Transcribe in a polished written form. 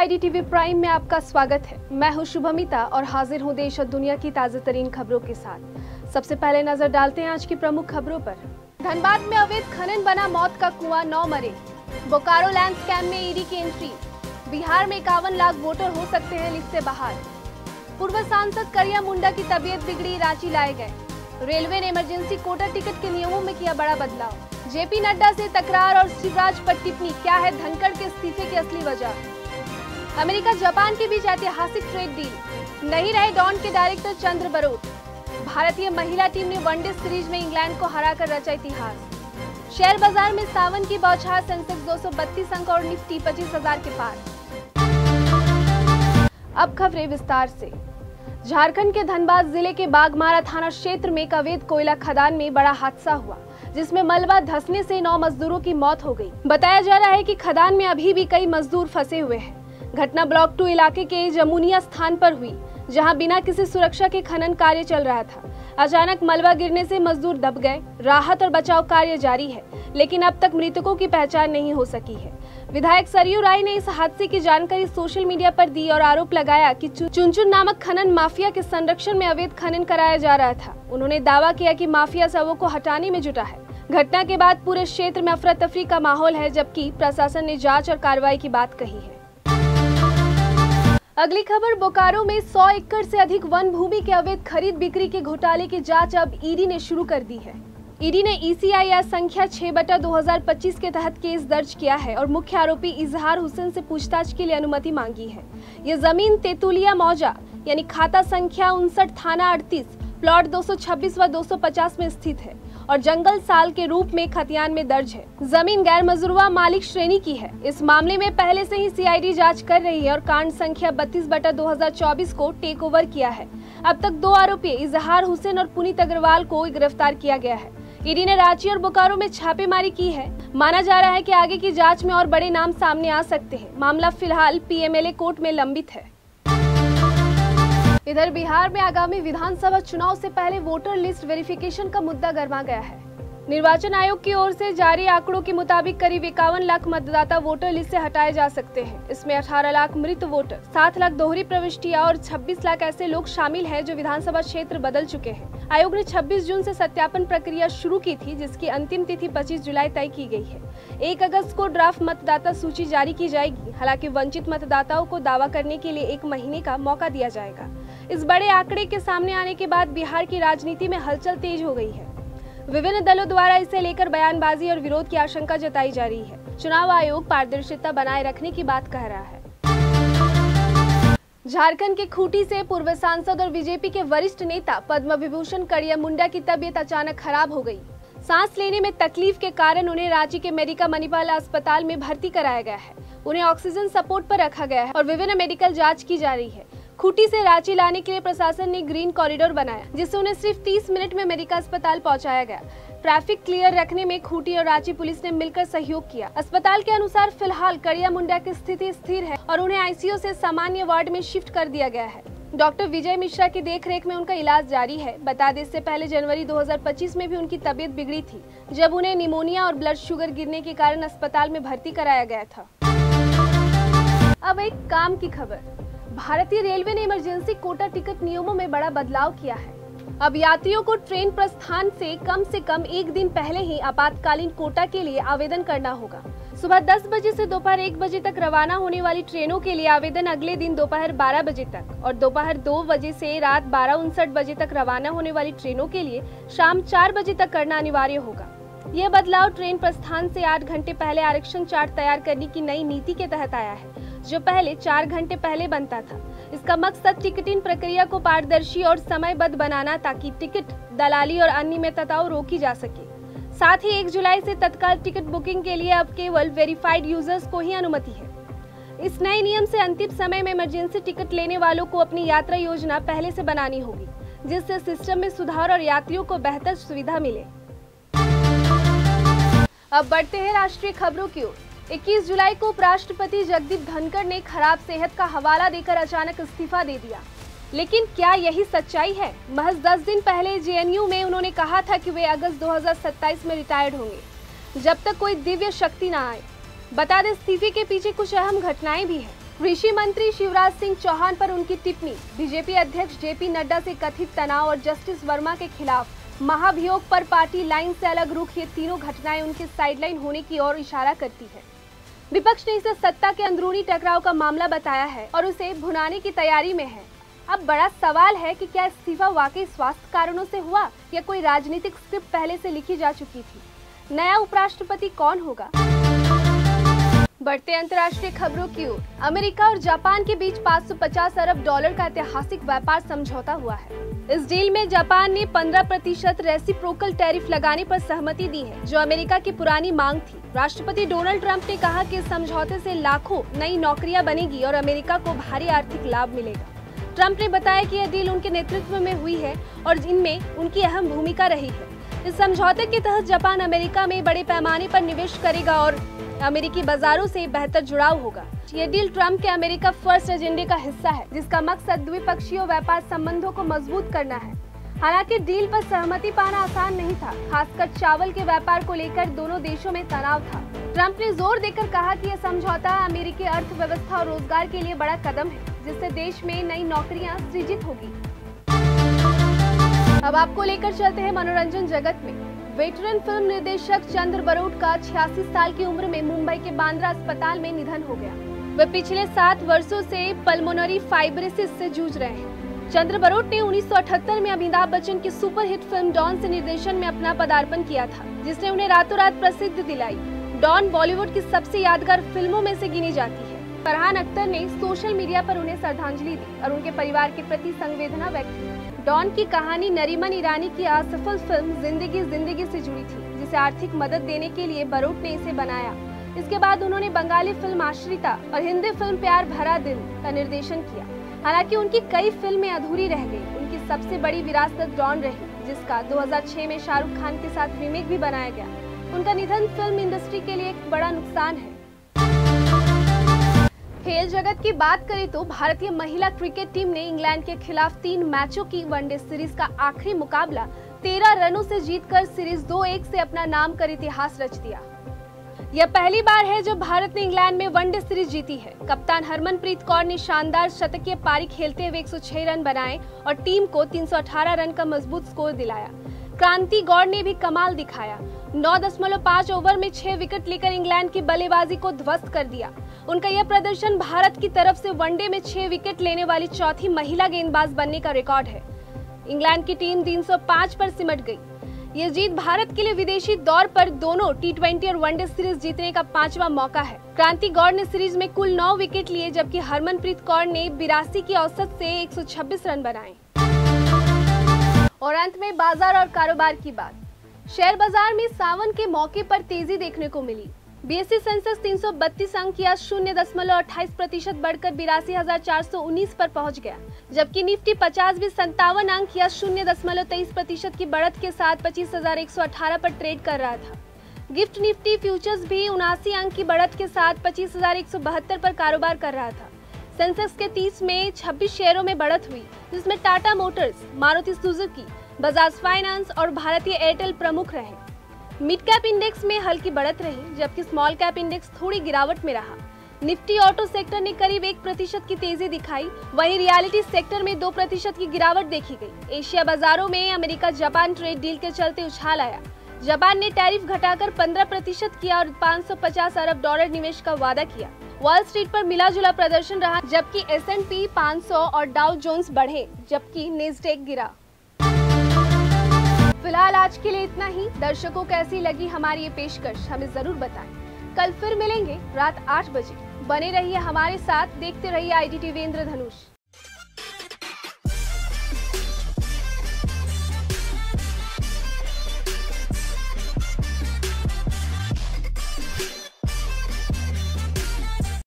IDTV prime में आपका स्वागत है। मैं हूं शुभमिता और हाजिर हूं देश और दुनिया की ताजा तरीन खबरों के साथ। सबसे पहले नजर डालते हैं आज की प्रमुख खबरों पर। धनबाद में अवैध खनन बना मौत का कुआं, 9 मरे। बोकारो लैंड स्कैम में ईडी की एंट्री। बिहार में 51 लाख वोटर हो सकते हैं लिस्ट से बाहर। पूर्व सांसद करिया मुंडा की तबीयत बिगड़ी, रांची लाए गए। रेलवे ने इमरजेंसी कोटा टिकट के नियमों में किया बड़ा बदलाव। जेपी नड्डा से तकरार और शिवराज पर टिप्पणी, क्या है धनखड़ के इस्तीफे की असली वजह। अमेरिका जापान के बीच ऐतिहासिक ट्रेड डील। नहीं रहे डॉन के डायरेक्टर चंद्र बरोट। भारतीय महिला टीम ने वनडे सीरीज में इंग्लैंड को हराकर रचा इतिहास। शेयर बाजार में सावन की बौछार, सेंसेक्स 232 अंक और निफ्टी 25,000 के पार। अब खबरें विस्तार से। झारखंड के धनबाद जिले के बाघमारा थाना क्षेत्र में एक अवैध कोयला खदान में बड़ा हादसा हुआ, जिसमें मलबा धंसने से 9 मजदूरों की मौत हो गई। बताया जा रहा है कि खदान में अभी भी कई मजदूर फंसे हुए हैं। घटना ब्लॉक 2 इलाके के जमुनिया स्थान पर हुई, जहां बिना किसी सुरक्षा के खनन कार्य चल रहा था। अचानक मलबा गिरने से मजदूर दब गए। राहत और बचाव कार्य जारी है, लेकिन अब तक मृतकों की पहचान नहीं हो सकी है। विधायक सरयू राय ने इस हादसे की जानकारी सोशल मीडिया पर दी और आरोप लगाया कि चुनचुन नामक खनन माफिया के संरक्षण में अवैध खनन कराया जा रहा था। उन्होंने दावा किया कि माफिया शवों को हटाने में जुटा है। घटना के बाद पूरे क्षेत्र में अफरा तफरी का माहौल है, जबकि प्रशासन ने जांच और कार्रवाई की बात कही है। अगली खबर, बोकारो में 100 एकड़ से अधिक वन भूमि के अवैध खरीद बिक्री के घोटाले की जांच अब ईडी ने शुरू कर दी है। ईडी ने ECIR संख्या 6/2025 के तहत केस दर्ज किया है और मुख्य आरोपी इजहार हुसैन से पूछताछ के लिए अनुमति मांगी है। ये जमीन तेतुलिया मौजा यानी खाता संख्या 59 थाना 38 प्लॉट 226 व 250 में स्थित है और जंगल साल के रूप में खतियान में दर्ज है। जमीन गैर मजरूवा मालिक श्रेणी की है। इस मामले में पहले से ही CID जांच कर रही है और कांड संख्या 32/2024 को टेक ओवर किया है। अब तक 2 आरोपी इजहार हुसैन और पुनीत अग्रवाल को गिरफ्तार किया गया है। ईडी ने रांची और बोकारो में छापेमारी की है। माना जा रहा है कि आगे की जांच में और बड़े नाम सामने आ सकते हैं। मामला फिलहाल PMLA कोर्ट में लंबित है। इधर बिहार में आगामी विधानसभा चुनाव से पहले वोटर लिस्ट वेरिफिकेशन का मुद्दा गर्मा गया है। निर्वाचन आयोग की ओर से जारी आंकड़ों के मुताबिक करीब 51 लाख मतदाता वोटर लिस्ट से हटाए जा सकते हैं। इसमें 18 लाख मृत वोटर, 7 लाख दोहरी प्रविष्टियां और 26 लाख ऐसे लोग शामिल हैं जो विधानसभा क्षेत्र बदल चुके हैं। आयोग ने 26 जून से सत्यापन प्रक्रिया शुरू की थी, जिसकी अंतिम तिथि 25 जुलाई तय की गई है। 1 अगस्त को ड्राफ्ट मतदाता सूची जारी की जाएगी। हालांकि वंचित मतदाताओं को दावा करने के लिए 1 महीने का मौका दिया जाएगा। इस बड़े आंकड़े के सामने आने के बाद बिहार की राजनीति में हलचल तेज हो गई है। विभिन्न दलों द्वारा इसे लेकर बयानबाजी और विरोध की आशंका जताई जा रही है। चुनाव आयोग पारदर्शिता बनाए रखने की बात कह रहा है। झारखंड के खूंटी से पूर्व सांसद और बीजेपी के वरिष्ठ नेता पद्म विभूषण करिया मुंडा की तबीयत अचानक खराब हो गई। सांस लेने में तकलीफ के कारण उन्हें रांची के मेडिका मणिपाल अस्पताल में भर्ती कराया गया है। उन्हें ऑक्सीजन सपोर्ट पर रखा गया है और विभिन्न मेडिकल जाँच की जा रही है। खूंटी से रांची लाने के लिए प्रशासन ने ग्रीन कॉरिडोर बनाया, जिससे उन्हें सिर्फ 30 मिनट में मेडिका अस्पताल पहुंचाया गया। ट्रैफिक क्लियर रखने में खूंटी और रांची पुलिस ने मिलकर सहयोग किया। अस्पताल के अनुसार फिलहाल करिया मुंडा की स्थिति स्थिर है और उन्हें ICU से सामान्य वार्ड में शिफ्ट कर दिया गया है। डॉक्टर विजय मिश्रा की देखरेख में उनका इलाज जारी है। बता दें, इससे पहले जनवरी 2025 में भी उनकी तबीयत बिगड़ी थी, जब उन्हें निमोनिया और ब्लड शुगर गिरने के कारण अस्पताल में भर्ती कराया गया था। अब एक काम की खबर, भारतीय रेलवे ने इमरजेंसी कोटा टिकट नियमों में बड़ा बदलाव किया है। अब यात्रियों को ट्रेन प्रस्थान से कम 1 दिन पहले ही आपातकालीन कोटा के लिए आवेदन करना होगा। सुबह 10 बजे से दोपहर 1 बजे तक रवाना होने वाली ट्रेनों के लिए आवेदन अगले दिन दोपहर 12 बजे तक और दोपहर 2 बजे से रात 12:59 बजे तक रवाना होने वाली ट्रेनों के लिए शाम 4 बजे तक करना अनिवार्य होगा। यह बदलाव ट्रेन प्रस्थान से 8 घंटे पहले आरक्षण चार्ट तैयार करने की नई नीति के तहत आया है, जो पहले 4 घंटे पहले बनता था। इसका मकसद टिकटिंग प्रक्रिया को पारदर्शी और समयबद्ध बनाना, ताकि टिकट दलाली और अनियमितताओं रोकी जा सके। साथ ही 1 जुलाई से तत्काल टिकट बुकिंग के लिए अब केवल वेरीफाइड यूजर्स को ही अनुमति है। इस नए नियम से अंतिम समय में इमरजेंसी टिकट लेने वालों को अपनी यात्रा योजना पहले से बनानी होगी, जिससे सिस्टम में सुधार और यात्रियों को बेहतर सुविधा मिले। अब बढ़ते हैं राष्ट्रीय खबरों की ओर। 21 जुलाई को उपराष्ट्रपति जगदीप धनखड़ ने खराब सेहत का हवाला देकर अचानक इस्तीफा दे दिया। लेकिन क्या यही सच्चाई है? महज 10 दिन पहले JNU में उन्होंने कहा था कि वे अगस्त 2027 में रिटायर्ड होंगे, जब तक कोई दिव्य शक्ति न आए। बता दें, इस्तीफे के पीछे कुछ अहम घटनाएं भी हैं। कृषि मंत्री शिवराज सिंह चौहान पर उनकी टिप्पणी, बीजेपी अध्यक्ष जेपी नड्डा से कथित तनाव और जस्टिस वर्मा के खिलाफ महाभियोग पर पार्टी लाइन से अलग रुख, ये तीनों घटनाएं उनके साइडलाइन होने की ओर इशारा करती है। विपक्ष ने इसे सत्ता के अंदरूनी टकराव का मामला बताया है और उसे भुनाने की तैयारी में है। अब बड़ा सवाल है कि क्या इस्तीफा वाकई स्वास्थ्य कारणों से हुआ या कोई राजनीतिक स्क्रिप्ट पहले से लिखी जा चुकी थी। नया उपराष्ट्रपति कौन होगा? बढ़ते अंतर्राष्ट्रीय खबरों की ओर, अमेरिका और जापान के बीच 550 अरब डॉलर का ऐतिहासिक व्यापार समझौता हुआ है। इस डील में जापान ने 15% रेसिप्रोकल टैरिफ लगाने पर सहमति दी है, जो अमेरिका की पुरानी मांग थी। राष्ट्रपति डोनाल्ड ट्रंप ने कहा कि इस समझौते से लाखों नई नौकरियां बनेगी और अमेरिका को भारी आर्थिक लाभ मिलेगा। ट्रंप ने बताया कि यह डील उनके नेतृत्व में हुई है और इनमें उनकी अहम भूमिका रही है। इस समझौते के तहत जापान अमेरिका में बड़े पैमाने पर निवेश करेगा और अमेरिकी बाजारों से बेहतर जुड़ाव होगा। ये डील ट्रंप के अमेरिका फर्स्ट एजेंडे का हिस्सा है, जिसका मकसद द्विपक्षीय व्यापार संबंधों को मजबूत करना है। हालांकि डील पर सहमति पाना आसान नहीं था, खासकर चावल के व्यापार को लेकर दोनों देशों में तनाव था। ट्रंप ने जोर देकर कहा कि यह समझौता अमेरिकी अर्थव्यवस्था और रोजगार के लिए बड़ा कदम है, जिससे देश में नई नौकरियां सृजित होगी। अब आपको लेकर चलते हैं मनोरंजन जगत में। वेटरन फिल्म निर्देशक चंद्र बरोट का 86 साल की उम्र में मुंबई के बांद्रा अस्पताल में निधन हो गया। वे पिछले 7 वर्षों से पल्मोनरी फाइब्रोसिस से जूझ रहे हैं। चंद्र बरोट ने 1978 में अमिताभ बच्चन की सुपरहिट फिल्म डॉन से निर्देशन में अपना पदार्पण किया था, जिसने उन्हें रातों रात प्रसिद्धि दिलाई। डॉन बॉलीवुड की सबसे यादगार फिल्मों में से गिनी जाती है। फरहान अख्तर ने सोशल मीडिया पर उन्हें श्रद्धांजलि दी और उनके परिवार के प्रति संवेदना व्यक्त की। डॉन की कहानी नरीमन ईरानी की असफल फिल्म जिंदगी से जुड़ी थी, जिसे आर्थिक मदद देने के लिए बरोट ने इसे बनाया। इसके बाद उन्होंने बंगाली फिल्म आश्रिता और हिंदी फिल्म प्यार भरा दिल का निर्देशन किया। हालांकि उनकी कई फिल्में अधूरी रह गई। उनकी सबसे बड़ी विरासत डॉन रही, जिसका 2006 में शाहरुख खान के साथ रीमेक भी बनाया गया। उनका निधन फिल्म इंडस्ट्री के लिए एक बड़ा नुकसान है। खेल जगत की बात करें तो भारतीय महिला क्रिकेट टीम ने इंग्लैंड के खिलाफ 3 मैचों की वनडे सीरीज का आखिरी मुकाबला 13 रनों से जीतकर सीरीज 2-1 से अपना नाम कर इतिहास रच दिया। यह पहली बार है जब भारत ने इंग्लैंड में वनडे सीरीज जीती है। कप्तान हरमनप्रीत कौर ने शानदार शतकीय पारी खेलते हुए 106 रन बनाए और टीम को 318 रन का मजबूत स्कोर दिलाया। क्रांति गौड़ ने भी कमाल दिखाया। 9.5 ओवर में 6 विकेट लेकर इंग्लैंड की बल्लेबाजी को ध्वस्त कर दिया। उनका यह प्रदर्शन भारत की तरफ से वनडे में 6 विकेट लेने वाली चौथी महिला गेंदबाज बनने का रिकॉर्ड है। इंग्लैंड की टीम 305 पर सिमट गई। ये जीत भारत के लिए विदेशी दौर पर दोनों टी20 और वनडे सीरीज जीतने का 5वां मौका है। क्रांति गौड़ ने सीरीज में कुल 9 विकेट लिए, जबकि हरमनप्रीत कौर ने 82 की औसत से 126 रन बनाए। और अंत में बाजार और कारोबार की बात। शेयर बाजार में सावन के मौके पर तेजी देखने को मिली। बीएसई सेंसेक्स 332 अंक या 0.28% बढ़कर 82,419 पर पहुंच गया, जबकि निफ्टी 50 भी 57 अंक या 0.23% की बढ़त के साथ 25,118 पर ट्रेड कर रहा था। गिफ्ट निफ्टी फ्यूचर्स भी 79 अंक की बढ़त के साथ 25,172 पर कारोबार कर रहा था। सेंसेक्स के 30 में 26 शेयरों में बढ़त हुई, जिसमें Tata Motors, Maruti Suzuki, Bajaj finance और भारतीय एयरटेल प्रमुख रहे। मिड कैप इंडेक्स में हल्की बढ़त रही, जबकि स्मॉल कैप इंडेक्स थोड़ी गिरावट में रहा। निफ्टी ऑटो सेक्टर ने करीब 1% की तेजी दिखाई, वहीं रियलिटी सेक्टर में 2% की गिरावट देखी गई। एशिया बाजारों में अमेरिका जापान ट्रेड डील के चलते उछाल आया। जापान ने टैरिफ घटाकर 15% किया और $550 अरब निवेश का वादा किया। वॉल स्ट्रीट पर मिला जुला प्रदर्शन रहा, जबकि S&P 500 और डाउ जोन्स बढ़े, जबकि नेस्डेक गिरा। फिलहाल आज के लिए इतना ही। दर्शकों कैसी लगी हमारी ये पेशकश, हमें जरूर बताएं। कल फिर मिलेंगे रात 8 बजे। बने रहिए हमारे साथ, देखते रहिए IDTV इंद्रधनुष।